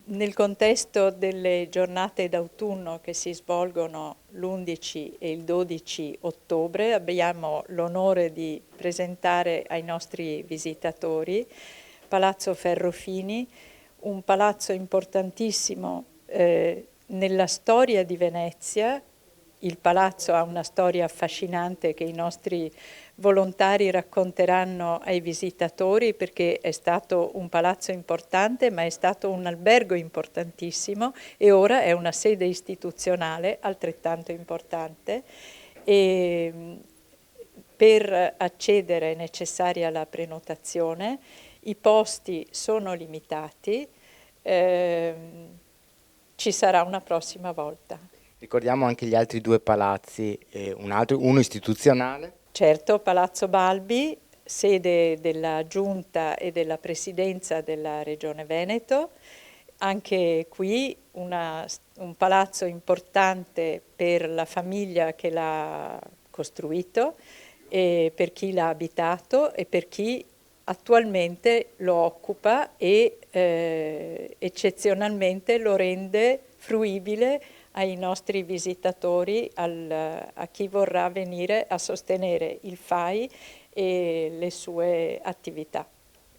Nel contesto delle giornate d'autunno che si svolgono l'11 e il 12 ottobre abbiamo l'onore di presentare ai nostri visitatori Palazzo Ferrofini, un palazzo importantissimo nella storia di Venezia. Il palazzo ha una storia affascinante che i nostri volontari racconteranno ai visitatori, perché è stato un palazzo importante, ma è stato un albergo importantissimo e ora è una sede istituzionale altrettanto importante. E per accedere è necessaria la prenotazione, i posti sono limitati, ci sarà una prossima volta. Ricordiamo anche gli altri due palazzi, uno istituzionale. Certo, Palazzo Balbi, sede della Giunta e della Presidenza della Regione Veneto, anche qui un palazzo importante per la famiglia che l'ha costruito, e per chi l'ha abitato e per chi attualmente lo occupa e eccezionalmente lo rende fruibile ai nostri visitatori, a chi vorrà venire a sostenere il FAI e le sue attività.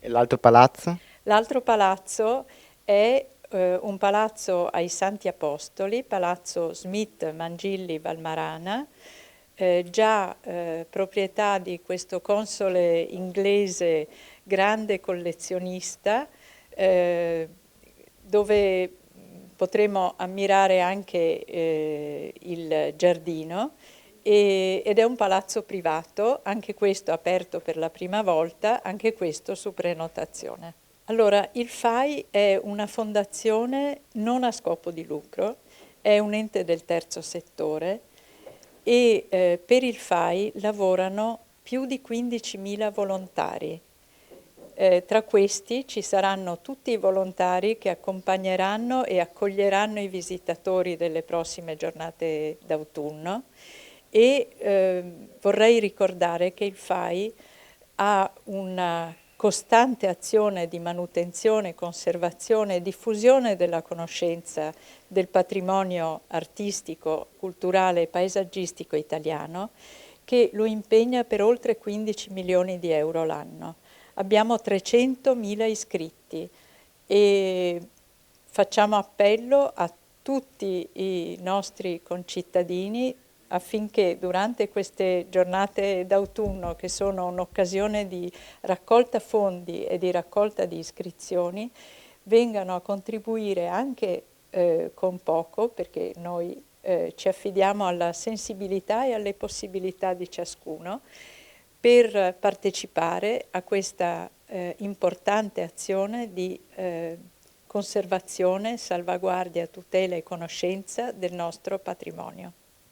E l'altro palazzo? L'altro palazzo è un palazzo ai Santi Apostoli, Palazzo Smith Mangilli Valmarana, già proprietà di questo console inglese grande collezionista, dove potremo ammirare anche il giardino, ed è un palazzo privato, anche questo aperto per la prima volta, anche questo su prenotazione. Allora, il FAI è una fondazione non a scopo di lucro, è un ente del terzo settore e per il FAI lavorano più di 15.000 volontari. Tra questi ci saranno tutti i volontari che accompagneranno e accoglieranno i visitatori delle prossime giornate d'autunno e vorrei ricordare che il FAI ha una costante azione di manutenzione, conservazione e diffusione della conoscenza del patrimonio artistico, culturale e paesaggistico italiano, che lo impegna per oltre 15 milioni di euro l'anno. Abbiamo 300.000 iscritti e facciamo appello a tutti i nostri concittadini affinché durante queste giornate d'autunno, che sono un'occasione di raccolta fondi e di raccolta di iscrizioni, vengano a contribuire anche con poco, perché noi ci affidiamo alla sensibilità e alle possibilità di ciascuno, per partecipare a questa importante azione di conservazione, salvaguardia, tutela e conoscenza del nostro patrimonio.